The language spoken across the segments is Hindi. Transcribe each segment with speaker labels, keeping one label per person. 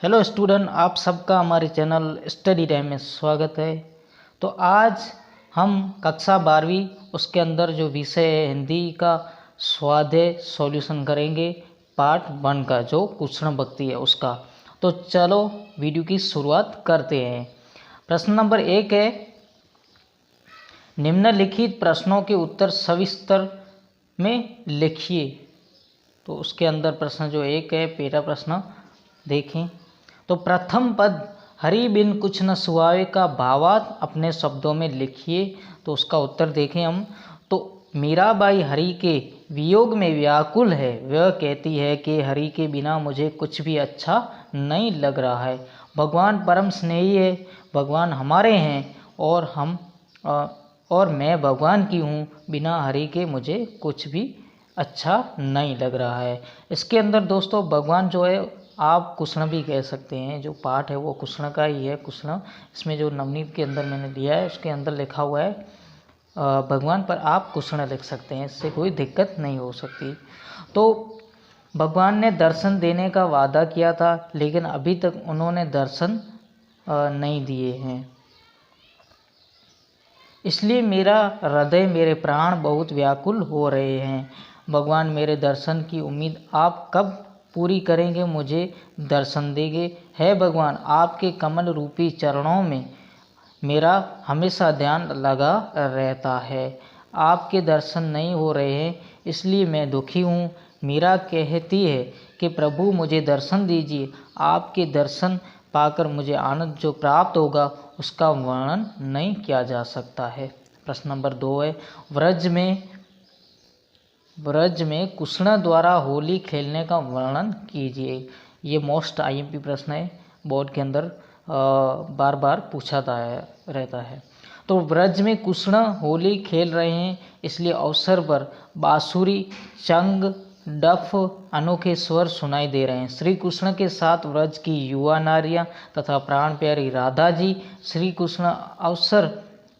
Speaker 1: हेलो स्टूडेंट, आप सबका हमारे चैनल स्टडी टाइम में स्वागत है। तो आज हम कक्षा 12वीं उसके अंदर जो विषय है हिंदी का स्वाध्याय सॉल्यूशन करेंगे पार्ट 1 का, जो कृष्ण भक्ति है उसका। तो चलो वीडियो की शुरुआत करते हैं। प्रश्न नंबर 1 है, निम्नलिखित प्रश्नों के उत्तर सविस्तर में लिखिए। तो उसके अंदर प्रश्न जो 1 है, पहला प्रश्न देखें। तो प्रथम पद हरि बिन कुछ न सुहावे का भावार्थ अपने शब्दों में लिखिए। तो उसका उत्तर देखें हम। तो मीराबाई हरि के वियोग में व्याकुल है। वह कहती है कि हरि के बिना मुझे कुछ भी अच्छा नहीं लग रहा है। भगवान परम स्नेही है, भगवान हमारे हैं और मैं भगवान की हूँ। बिना हरि के मुझे कुछ भी अच्छा नहीं लग रहा है। इसके अंदर दोस्तों भगवान जो है, आप कृष्ण भी कह सकते हैं, जो पाठ है वो कृष्ण का ही है। कृष्ण इसमें जो नवनीत के अंदर मैंने दिया है उसके अंदर लिखा हुआ है भगवान, पर आप कृष्ण लिख सकते हैं, इससे कोई दिक्कत नहीं हो सकती। तो भगवान ने दर्शन देने का वादा किया था, लेकिन अभी तक उन्होंने दर्शन नहीं दिए हैं। इसलिए मेरा हृदय, मेरे प्राण बहुत व्याकुल हो रहे हैं। भगवान, मेरे दर्शन की उम्मीद आप कब पूरी करेंगे, मुझे दर्शन देंगे। है भगवान, आपके कमल रूपी चरणों में मेरा हमेशा ध्यान लगा रहता है। आपके दर्शन नहीं हो रहे हैं, इसलिए मैं दुखी हूँ। मीरा कहती है कि प्रभु मुझे दर्शन दीजिए। आपके दर्शन पाकर मुझे आनंद जो प्राप्त होगा उसका वर्णन नहीं किया जा सकता है। प्रश्न नंबर 2 है, व्रज में कृष्ण द्वारा होली खेलने का वर्णन कीजिए। ये मोस्ट आईएमपी प्रश्न है, बोर्ड के अंदर बार बार पूछा रहता है। तो व्रज में कृष्ण होली खेल रहे हैं, इसलिए अवसर पर बांसुरी, चंग, डफ अनोखे स्वर सुनाई दे रहे हैं। श्री कृष्ण के साथ व्रज की युवा नारियां तथा प्राण प्यारी राधा जी श्री कृष्ण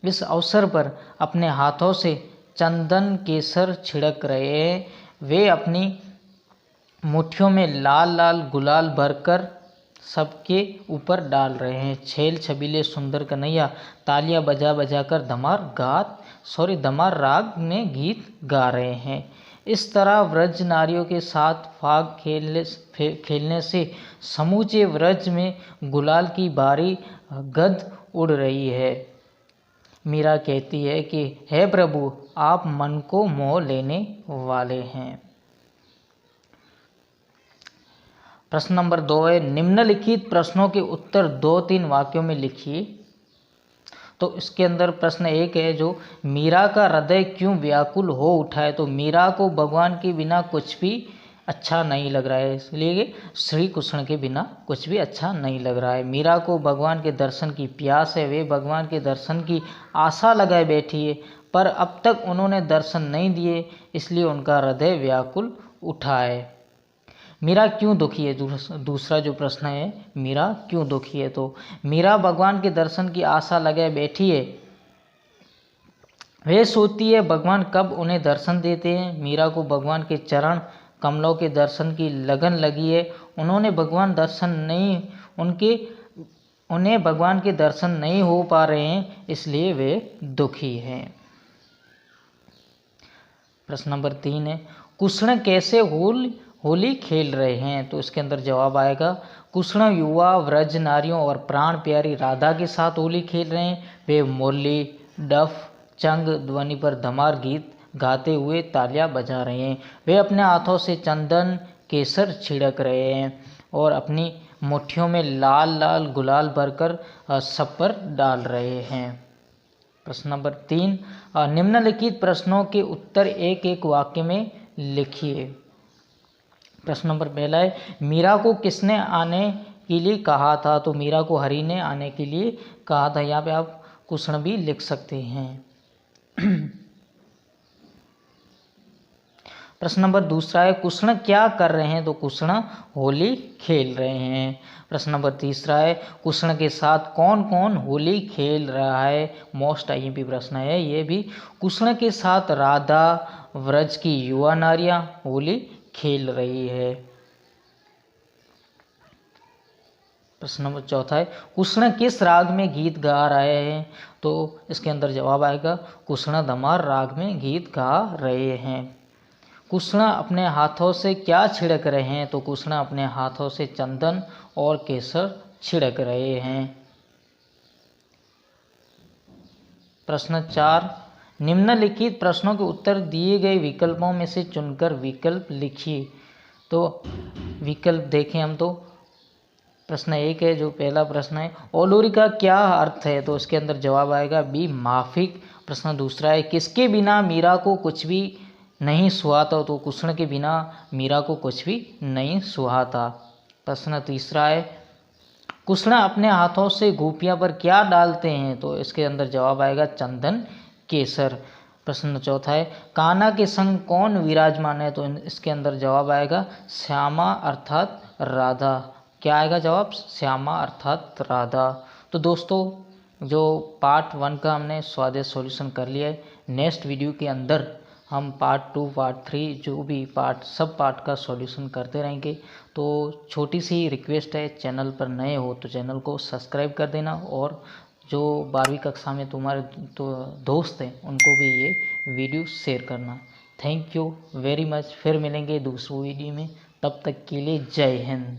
Speaker 1: इस अवसर पर अपने हाथों से चंदन केसर छिड़क रहे हैं। वे अपनी मुट्ठियों में लाल लाल गुलाल भरकर सबके ऊपर डाल रहे हैं। छेल छबीले सुंदर कन्हैया तालियां बजा बजा कर धमार राग में गीत गा रहे हैं। इस तरह व्रज नारियों के साथ फाग खेलने से समूचे व्रज में गुलाल की भारी गंध उड़ रही है। मीरा कहती है कि हे प्रभु, आप मन को मोह लेने वाले हैं। प्रश्न नंबर 2 है, निम्नलिखित प्रश्नों के उत्तर 2-3 वाक्यों में लिखिए। तो इसके अंदर प्रश्न 1 है, जो मीरा का हृदय क्यों व्याकुल हो उठा है। तो मीरा को भगवान के बिना कुछ भी अच्छा नहीं लग रहा है, इसलिए श्री कृष्ण के बिना कुछ भी अच्छा नहीं लग रहा है। मीरा को भगवान के दर्शन की प्यास है, वे भगवान के दर्शन की आशा लगाए बैठी है, पर अब तक उन्होंने दर्शन नहीं दिए, इसलिए उनका हृदय व्याकुल उठा है। मीरा क्यों दुखी है, दूसरा जो प्रश्न है, मीरा क्यों दुखी है। तो मीरा भगवान के दर्शन की आशा लगाए बैठी है। वे सोचती है भगवान कब उन्हें दर्शन देते हैं। मीरा को भगवान के चरण कमलों के दर्शन की लगन लगी है। उन्हें भगवान के दर्शन नहीं हो पा रहे हैं, इसलिए वे दुखी हैं। प्रश्न नंबर 3 है, कृष्ण कैसे होली खेल रहे हैं। तो इसके अंदर जवाब आएगा, कृष्ण युवा व्रज नारियों और प्राण प्यारी राधा के साथ होली खेल रहे हैं। वे मुरली, डफ, चंग ध्वनि पर धमार गीत गाते हुए तालियां बजा रहे हैं। वे अपने हाथों से चंदन केसर छिड़क रहे हैं और अपनी मुट्ठियों में लाल लाल गुलाल भरकर सब पर डाल रहे हैं। प्रश्न नंबर 3, निम्नलिखित प्रश्नों के उत्तर एक एक वाक्य में लिखिए। प्रश्न नंबर 1 है, मीरा को किसने आने के लिए कहा था। तो मीरा को हरि ने आने के लिए कहा था। यहाँ पे आप कृष्ण भी लिख सकते हैं। प्रश्न नंबर 2 है, कृष्ण क्या कर रहे हैं। तो कृष्ण होली खेल रहे हैं। प्रश्न नंबर 3 है, कृष्ण के साथ कौन कौन होली खेल रहा है। मोस्ट आईएमपी प्रश्न है ये भी। कृष्ण के साथ राधा, व्रज की युवा नारियां होली खेल रही है। प्रश्न नंबर चौथा है कृष्ण किस राग में गीत गा रहे हैं? तो इसके अंदर जवाब आएगा कृष्ण धमार राग में गीत गा रहे हैं। कृष्ण अपने हाथों से क्या छिड़क रहे हैं? तो कृष्ण अपने हाथों से चंदन और केसर छिड़क रहे हैं। प्रश्न 4, निम्नलिखित प्रश्नों के उत्तर दिए गए विकल्पों में से चुनकर विकल्प लिखिए। तो विकल्प देखें हम तो प्रश्न 1 है जो पहला प्रश्न है, ओलोरी का क्या अर्थ है? तो इसके अंदर जवाब आएगा बी माफिक। प्रश्न दूसरा है, किसके बिना मीरा को कुछ भी नहीं सुहाता? तो कृष्ण के बिना मीरा को कुछ भी नहीं सुहाता। प्रश्न तीसरा है, कृष्ण अपने हाथों से गोपियां पर क्या डालते हैं? तो इसके अंदर जवाब आएगा चंदन केसर। प्रश्न चौथा है, कान्हा के संग कौन विराजमान है? तो इसके अंदर जवाब आएगा श्यामा अर्थात राधा। क्या आएगा जवाब? श्यामा अर्थात राधा। तो दोस्तों जो पार्ट 1 का हमने स्वाध्याय सॉल्यूशन कर लिया है, नेक्स्ट वीडियो के अंदर हम पार्ट 2 पार्ट 3 जो भी सब पार्ट का सॉल्यूशन करते रहेंगे। तो छोटी सी रिक्वेस्ट है, चैनल पर नए हो तो चैनल को सब्सक्राइब कर देना और जो 12वीं कक्षा में तुम्हारे तो दोस्त हैं उनको भी ये वीडियो शेयर करना। Thank you very much. फिर मिलेंगे दूसरी वीडियो में, तब तक के लिए जय हिंद।